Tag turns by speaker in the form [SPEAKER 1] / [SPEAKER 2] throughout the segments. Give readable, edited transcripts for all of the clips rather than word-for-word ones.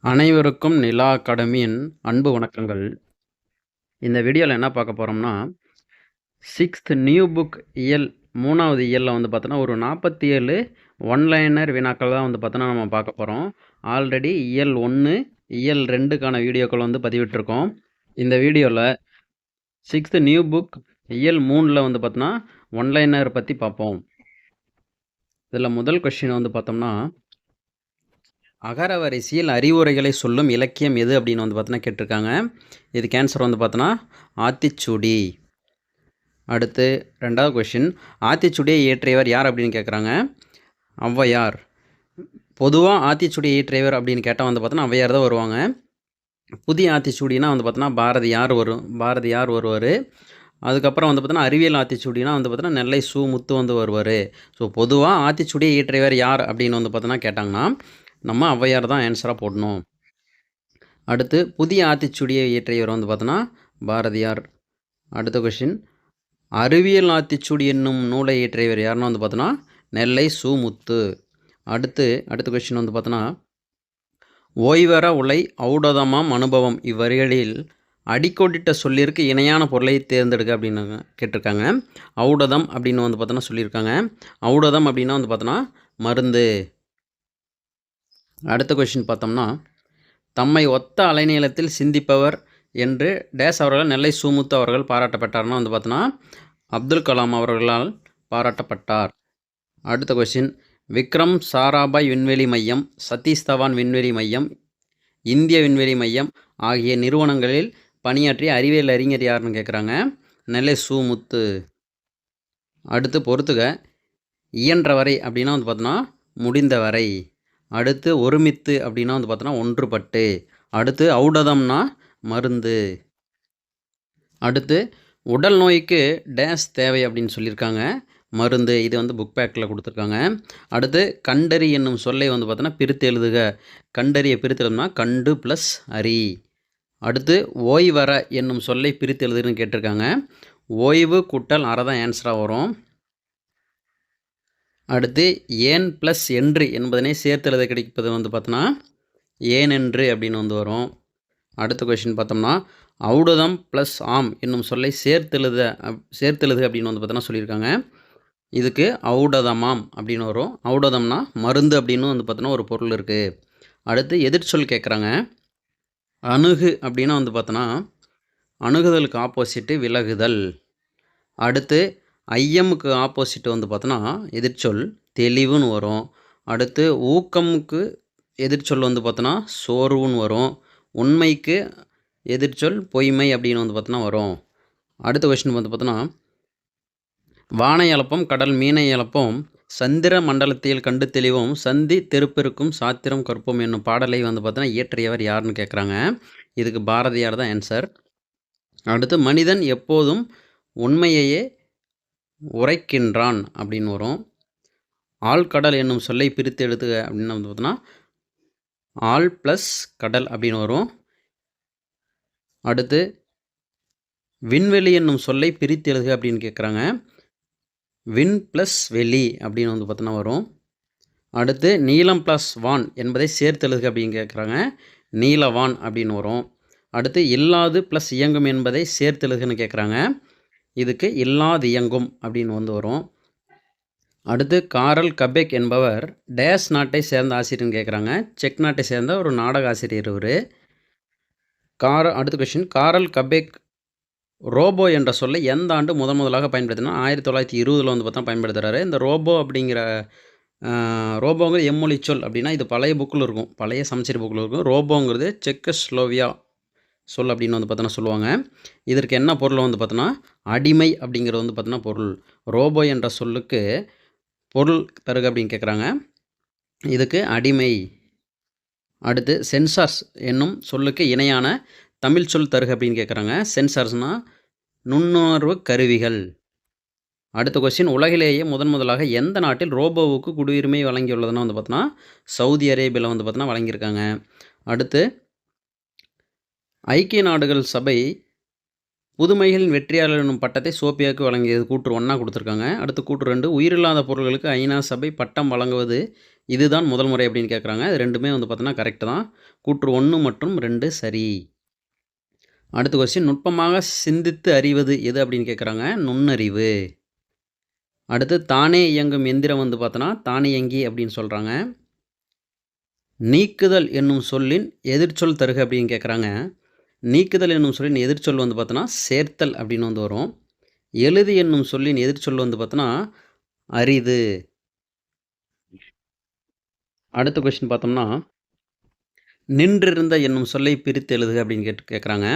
[SPEAKER 1] அனைவருக்கும் நிலா அகாடமியின் அன்பு வணக்கங்கள். இந்த வீடியோவில் என்ன பார்க்க போகிறோம்னா, 6th நியூ புக் இயல் 3வது இயலில் வந்து பார்த்தோன்னா ஒரு 47 ஒன்லைனர் வினாக்கள் தான் வந்து பார்த்தோன்னா நம்ம பார்க்க போகிறோம். ஆல்ரெடி இயல் 1 இயல் 2க்கான வீடியோக்கள் வந்து பதிவிட்டிருக்கோம். இந்த வீடியோவில் 6th நியூ புக் இயல் 3ல் வந்து பார்த்தோன்னா ஒன்லைனர் பற்றி பார்ப்போம். இதில் முதல் கொஸ்டின் வந்து பார்த்தோம்னா, அகர வரிசையில் அறிவுரைகளை சொல்லும் இலக்கியம் எது அப்படின்னு வந்து பார்த்தோன்னா கேட்டிருக்காங்க. இதுக்கு ஆன்சர் வந்து பார்த்தோன்னா ஆத்திச்சூடி. அடுத்து 2வது கொஷின், ஆத்திச்சூடியை இயற்றியவர் யார் அப்படின்னு கேட்குறாங்க. ஔவையார். பொதுவாக ஆத்திச்சூடியை இயற்றியவர் அப்படின்னு கேட்டால் வந்து பார்த்தோன்னா ஔவையார் தான் வருவாங்க. புதிய ஆத்திச்சூடினா வந்து பார்த்தோன்னா பாரதியார் வருவார். அதுக்கப்புறம் வந்து பார்த்தோன்னா அறிவியல் ஆத்திச்சூடினா வந்து பார்த்தோன்னா நெல்லை சு முத்து வந்து வருவார். ஸோ பொதுவாக ஆத்திச்சூடியை இயற்றியவர் யார் அப்படின்னு வந்து பார்த்தோன்னா கேட்டாங்கன்னா நம்ம ஔவையார் தான் ஆன்சராக போடணும். அடுத்து புதிய ஆத்திச்சூடியை இயற்றியவர் வந்து பார்த்தோன்னா பாரதியார். அடுத்த கொஷின், அறிவியல் ஆத்திச்சூடி என்னும் நூலை இயற்றியவர் யாருன்னு வந்து பார்த்தோன்னா நெல்லை சு முத்து. அடுத்த கொஷின் வந்து பார்த்தோன்னா, ஓய்வற உலை ஔடதமாம் அனுபவம் இவ்வரிகளில் அடிக்கோடிட்ட சொல்லிற்கு இணையான பொருளை தேர்ந்தெடுக்க அப்படின்னு கேட்டிருக்காங்க. ஔடதம் அப்படின்னு வந்து பார்த்தோன்னா சொல்லியிருக்காங்க. ஔடதம் அப்படின்னா வந்து பார்த்தோன்னா மருந்து. அடுத்த கொஷின் பார்த்தோம்னா, தம்மை ஒத்த அலைநீளத்தில் சிந்திப்பவர் என்று டேஸ் அவர்கள் நெல்லை சுமுத்து அவர்கள் பாராட்டப்பட்டார்னா வந்து பார்த்தோன்னா அப்துல் கலாம் அவர்களால் பாராட்டப்பட்டார். அடுத்த கொஷின், விக்ரம் சாராபாய் விண்வெளி மையம், சதீஷ் தவான் விண்வெளி மையம், இந்திய விண்வெளி மையம் ஆகிய நிறுவனங்களில் பணியாற்றிய அறிவியல் அறிஞர் யாருன்னு கேட்குறாங்க. நெல்லை சுமுத்து. அடுத்து பொறுத்துக, இயன்றவரை அப்படின்னா வந்து பார்த்தோன்னா முடிந்தவரை. அடுத்து ஒருமித்து அப்படின்னா வந்து பார்த்தோன்னா ஒன்றுபட்டு. அடுத்து ஔடதம்னா மருந்து. அடுத்து உடல் நோய்க்கு டேஸ் தேவை அப்படின்னு சொல்லியிருக்காங்க. மருந்து. இது வந்து புக் பேக்கில் கொடுத்துருக்காங்க. அடுத்து கண்டறி என்னும் சொல்லை வந்து பார்த்தோன்னா பிரித்து எழுதுக. கண்டறியை பிரித்து எழுதுனா கண்டு ப்ளஸ் அரி. அடுத்து ஓய்வற என்னும் சொல்லை பிரித்து எழுதுன்னு கேட்டிருக்காங்க. ஓய்வு கூட்டல் அற தான் ஆன்சராக வரும். அடுத்து ஏன் ப்ளஸ் என்று என்பதனை சேர்த்து எழுத கிடைப்பது வந்து பார்த்தோன்னா ஏனென்று அப்படின்னு வந்து வரும். அடுத்த கொஷின் பார்த்தோம்னா, ஔடதம் ப்ளஸ் ஆம் என்னும் சொல்லை சேர்த்தெழுது அப்படின்னு வந்து பார்த்தோன்னா சொல்லியிருக்காங்க. இதுக்கு ஔடதமாம் அப்படின்னு வரும். ஔடதம்னா மருந்து அப்படின்னு வந்து பார்த்தோன்னா ஒரு பொருள் இருக்குது. அடுத்து எதிர்ச்சொல் கேட்குறாங்க. அணுகு அப்படின்னா வந்து பார்த்தோன்னா அணுகுதலுக்கு ஆப்போசிட்டு விலகுதல். அடுத்து ஐயமுக்கு ஆப்போசிட் வந்து பார்த்தோன்னா எதிர்ச்சொல் தெளிவுன்னு வரும். அடுத்து ஊக்கமுக்கு எதிர்ச்சொல் வந்து பார்த்தோன்னா சோர்வுன்னு வரும். உண்மைக்கு எதிர்ச்சொல் பொய்மை அப்படின்னு வந்து பார்த்தோன்னா வரும். அடுத்த கொஸ்டின் வந்து பார்த்தோன்னா, வானை அளப்பம் கடல் மீனை அளப்போம் சந்திர மண்டலத்தில் கண்டு தெளிவோம் சந்தி தெருப்பெருக்கும் சாத்திரம் கற்போம் என்னும் பாடலை வந்து பார்த்தோன்னா இயற்றியவர் யாருன்னு கேட்குறாங்க. இதுக்கு பாரதியார் தான் ஆன்சர். அடுத்து மனிதன் எப்போதும் உண்மையையே உரைக்கின்றான் அப்படின்னு வரும். ஆழ்கடல் என்னும் சொல்லை பிரித்து எழுதுக அப்படின்னு வந்து பார்த்தோன்னா ஆள் ப்ளஸ் கடல் அப்படின்னு வரும். அடுத்து விண்வெளி என்னும் சொல்லை பிரித்து எழுதுக அப்படின்னு கேட்குறாங்க. விண் ப்ளஸ் வெளி அப்படின்னு வந்து பார்த்தோன்னா வரும். அடுத்து நீலம் ப்ளஸ் வான் என்பதை சேர்த்து எழுதுக அப்படின்னு கேட்குறாங்க. நீலவான் அப்படின்னு வரும். அடுத்து இல்லாது ப்ளஸ் இயங்கும் என்பதை சேர்த்து எழுதுன்னு கேட்குறாங்க. இதுக்கு இல்லாது இயங்கும் அப்படின்னு வந்து வரும். அடுத்து காரல் கபெக் என்பவர் டேஸ் நாட்டை சேர்ந்த ஆசிரியர்னு கேட்குறாங்க. செக் நாட்டை சேர்ந்த ஒரு நாடக ஆசிரியர் இவர். அடுத்த கொஷின், காரல் கபெக் ரோபோ என்ற சொல்லை எந்த ஆண்டு முதலாக பயன்படுத்தினா 1920 வந்து பார்த்தா பயன்படுத்துகிறாரு. இந்த ரோபோ அப்படிங்கிற ரோபோங்கிறது எம்மொழி சொல் அப்படின்னா இது பழைய புக்கில் இருக்கும், பழைய சமச்சீர் புக்கில் இருக்கும். ரோபோங்கிறது செக்கஸ்லோவியா சொல் அப்படின்னு வந்து பார்த்தோன்னா சொல்லுவாங்க. இதற்கு என்ன பொருள் வந்து பார்த்தோன்னா அடிமை அப்படிங்கிறது வந்து பார்த்தோன்னா பொருள். ரோபோ என்ற சொல்லுக்கு பொருள் தருக அப்படின்னு கேட்குறாங்க. இதுக்கு அடிமை. அடுத்து சென்சார்ஸ் என்னும் சொல்லுக்கு இணையான தமிழ் சொல் தருக அப்படின்னு கேட்குறாங்க. சென்சார்ஸ்னால் நுண்ணுணர்வு கருவிகள். அடுத்த கொஸ்டின், உலகிலேயே முதலாக எந்த நாட்டில் ரோபோவுக்கு குடியுரிமை வழங்கியுள்ளதுன்னா வந்து பார்த்தோன்னா சவுதி அரேபியாவில் வந்து பார்த்தோன்னா வழங்கியிருக்காங்க. அடுத்து ஐக்கிய நாடுகள் சபை புதுமைகளின் வெற்றியாளர் என்னும் பட்டத்தை சோபியாவுக்கு வழங்கியது கூற்று 1 கொடுத்துருக்காங்க. அடுத்து கூற்று 2, உயிரில்லாத பொருள்களுக்கு ஐநா சபை பட்டம் வழங்குவது இதுதான் முதல் முறை அப்படின்னு கேட்குறாங்க. இது ரெண்டுமே வந்து பார்த்தோன்னா கரெக்டு தான். கூற்று 1 மற்றும் 2 சரி. அடுத்த கொஸ்டின், நுட்பமாக சிந்தித்து அறிவது எது அப்படின்னு கேட்குறாங்க. நுண்ணறிவு. அடுத்து, தானே இயங்கும் எந்திரம் வந்து பார்த்தோன்னா தானியங்கி அப்படின்னு சொல்கிறாங்க. நீக்குதல் என்னும் சொல்லின் எதிர்ச்சொல் தருக அப்படின்னு கேட்குறாங்க. நீக்குதல் என்னும் சொல்லின் எதிர்ச்சொல் வந்து பார்த்தோன்னா சேர்த்தல் அப்படின்னு வந்து வரும். எழுது என்னும் சொல்லின் எதிர்ச்சொல் வந்து பார்த்தோன்னா அரிது. அடுத்த கொஸ்டின் பார்த்தோம்னா, நின்றிருந்த என்னும் சொல்லை பிரித்து எழுதுக அப்படின்னு கேட்குறாங்க.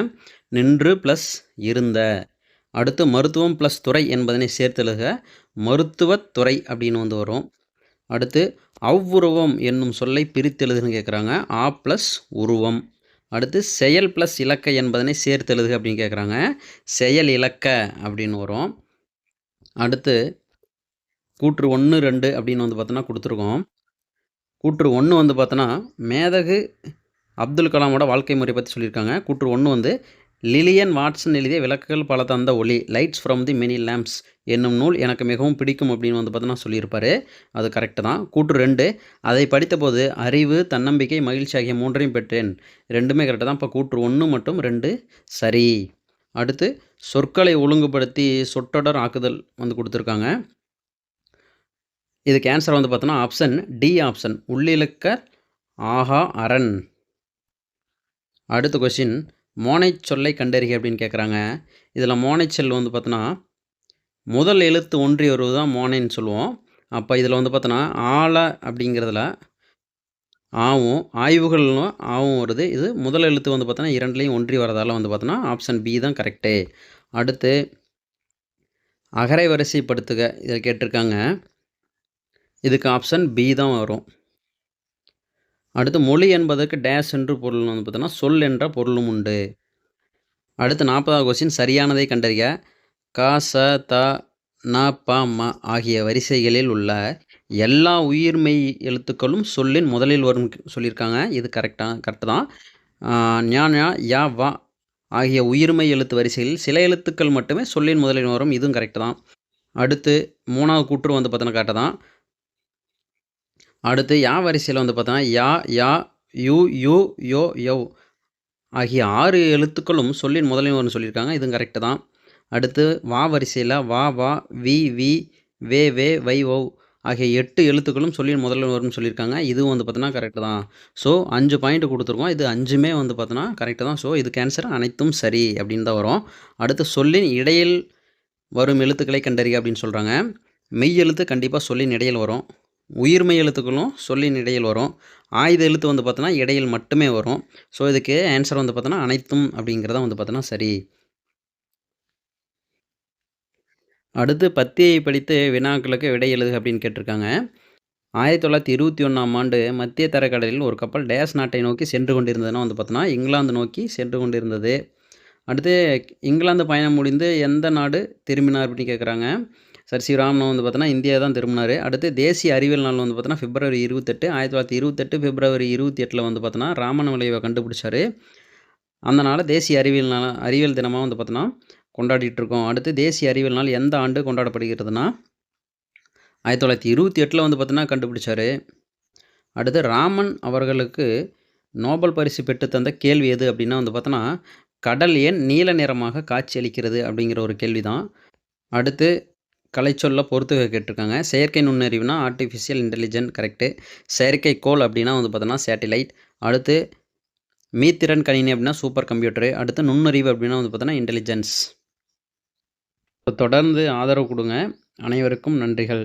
[SPEAKER 1] நின்று ப்ளஸ் இருந்த. அடுத்து, மருத்துவம் ப்ளஸ் துறை என்பதனை சேர்த்து எழுதுக. மருத்துவத்துறை அப்படின்னு வந்து வரும். அடுத்து, அவ்வுருவம் என்னும் சொல்லை பிரித்து எழுதுன்னு கேட்குறாங்க. ஆ ப்ளஸ் உருவம். அடுத்து, செயல் ப்ளஸ் இலக்க என்பதனை சேர்த்து எழுதுக அப்படின்னு கேட்குறாங்க. செயல் இலக்க அப்படின்னு வரும். அடுத்து, கூற்று 1, 2 அப்படின்னு வந்து பார்த்தோன்னா கொடுத்துருக்கோம். கூற்று 1 வந்து பார்த்தோன்னா மேதகு அப்துல் கலாமோட வாழ்க்கை முறை பற்றி சொல்லியிருக்காங்க. கூற்று 1 வந்து லிலியன் வாட்சன் எழுதிய விளக்குகள் பல தந்த ஒளி lights from the many lamps என்னும் நூல் எனக்கு மிகவும் பிடிக்கும் அப்படின்னு வந்து பார்த்தோன்னா சொல்லியிருப்பார். அது கரெக்டு தான். கூற்று 2, அதை படித்தபோது அறிவு, தன்னம்பிக்கை, மகிழ்ச்சி ஆகிய 3ஐயும் பெற்றேன். ரெண்டுமே கரெக்டு தான். இப்போ கூற்று 1 மற்றும் 2 சரி. அடுத்து, சொற்களை ஒழுங்குபடுத்தி சொற்றொடர் ஆக்குதல் வந்து கொடுத்துருக்காங்க. இதுக்கு ஆன்சர் வந்து பார்த்தோன்னா ஆப்ஷன் டி ஆப்ஷன், உள்ளிழுக்க ஆஹா அரண். அடுத்த கொஸ்டின், மோனைச் சொல்லை கண்டறிக அப்படின்னு கேட்குறாங்க. இதில் மோனைச் சொல் வந்து பார்த்தோன்னா முதல் எழுத்து ஒன்றி வருவது தான் மோனைன்னு சொல்லுவோம். அப்போ இதில் வந்து பார்த்தோன்னா ஆல அப்படிங்கிறதுல ஆவும், ஆய்வுகளும் ஆவும் வருது. இது முதல் எழுத்து வந்து பார்த்தோன்னா இரண்டுலேயும் ஒன்றி வரதால் வந்து பார்த்தோன்னா ஆப்ஷன் பி தான் கரெக்டு. அடுத்து, அகரை வரிசைப்படுத்துக இதில் கேட்டிருக்காங்க. இதுக்கு ஆப்ஷன் பி தான் வரும். அடுத்து, மொழி என்பதற்கு டேஷ் என்று பொருள் வந்து பார்த்தோன்னா சொல் என்ற பொருளும் உண்டு. அடுத்து 40வது கொஸ்டின், சரியானதை கண்டறிக. க, ச, த, ந, ப, ம ஆகிய வரிசைகளில் உள்ள எல்லா உயிர்மெய் எழுத்துக்களும் சொல்லின் முதலில் வரும் சொல்லியிருக்காங்க. இது கரெக்டு தான். ஞ, ஞ, ய, வ ஆகிய உயிர்மெய் எழுத்து வரிசையில் சில எழுத்துக்கள் மட்டுமே சொல்லின் முதலில் வரும். இதுவும் கரெக்டு தான். அடுத்து, 3வது கூற்று வந்து பார்த்தோன்னா கரெக்டு தான். அடுத்து, யா வரிசையில் வந்து பார்த்தோன்னா யா, யா, யு, யு, யோ, யவ் ஆகிய 6 எழுத்துக்களும் சொல்லின் முதலில் வரும்னு சொல்லியிருக்காங்க. இதுவும் கரெக்டு தான். அடுத்து, வா வரிசையில் வா, வா, வி, வி, வே, வே, வை, ஒவ் ஆகிய 8 எழுத்துக்களும் சொல்லின் முதலில் வரும்னு சொல்லியிருக்காங்க. இதுவும் வந்து பார்த்தோன்னா கரெக்டு தான். ஸோ 5 பாயிண்ட் கொடுத்துருக்கோம். இது 5மே வந்து பார்த்தோன்னா கரெக்டு தான். ஸோ இதுக்கு ஆன்சர் அனைத்தும் சரி அப்படின்னு தான் வரும். அடுத்து, சொல்லின் இடையில் வரும் எழுத்துக்களை கண்டறிக அப்படின்னு சொல்கிறாங்க. மெய் எழுத்து கண்டிப்பாக சொல்லின் இடையில் வரும். உயிர்மெய் எழுத்துக்களும் சொல்லின் இடையில் வரும். ஆயுத எழுத்து வந்து பார்த்தோன்னா இடையில் மட்டுமே வரும். ஸோ இதுக்கு ஆன்சர் வந்து பார்த்தோன்னா அனைத்தும் அப்படிங்கிறத வந்து பார்த்தோன்னா சரி. அடுத்து, பத்தியை படித்து வினாக்களுக்கு விடை எழுதுக அப்படின்னு கேட்டிருக்காங்க. 1921ஆம் ஆண்டு மத்திய தரைக்கடலில் ஒரு கப்பல் டேஸ் நாட்டை நோக்கி சென்று கொண்டிருந்ததுன்னா வந்து பார்த்தோன்னா இங்கிலாந்து நோக்கி சென்று கொண்டிருந்தது. அடுத்து, இங்கிலாந்து பயணம் முடிந்து எந்த நாடு திரும்பினார் அப்படின்னு கேட்குறாங்க. சர் சி ராமன் வந்து பார்த்தோன்னா இந்தியா தான் திரும்பினார். அடுத்து, தேசிய அறிவியல் நாள் வந்து பார்த்தோன்னா பிப்ரவரி 28, 1928 பிப்ரவரி 28 வந்து பார்த்தோன்னா ராமன் விளைவை கண்டுபிடிச்சார். அதனால் தேசிய அறிவியல் தினமாக வந்து பார்த்தோன்னா கொண்டாடிட்டுருக்கோம். அடுத்து, தேசிய அறிவியல் நாள் எந்த ஆண்டு கொண்டாடப்படுகிறதுனா 1928 வந்து பார்த்தோன்னா கண்டுபிடிச்சார். அடுத்து, ராமன் அவர்களுக்கு நோபல் பரிசு பெற்று தந்த கேள்வி எது அப்படின்னா வந்து பார்த்தோன்னா கடல் ஏன் நீல நிறமாக காட்சி அளிக்கிறது அப்படிங்கிற ஒரு கேள்வி தான். அடுத்து, கலைச்சொல்ல பொறுத்துக கேட்டிருக்காங்க. செயற்கை நுண்ணறிவுனா ஆர்டிஃபிஷியல் இன்டெலிஜென்ட் கரெக்டு. செயற்கைக்கோள் அப்படின்னா வந்து பார்த்தோன்னா சேட்டிலைட். அடுத்து, மீத்திறன் கணினி அப்படின்னா சூப்பர் கம்ப்யூட்டரு. அடுத்து, நுண்ணறிவு அப்படின்னா வந்து பார்த்தோன்னா இன்டெலிஜென்ஸ். தொடர்ந்து ஆதரவு கொடுங்க. அனைவருக்கும் நன்றிகள்.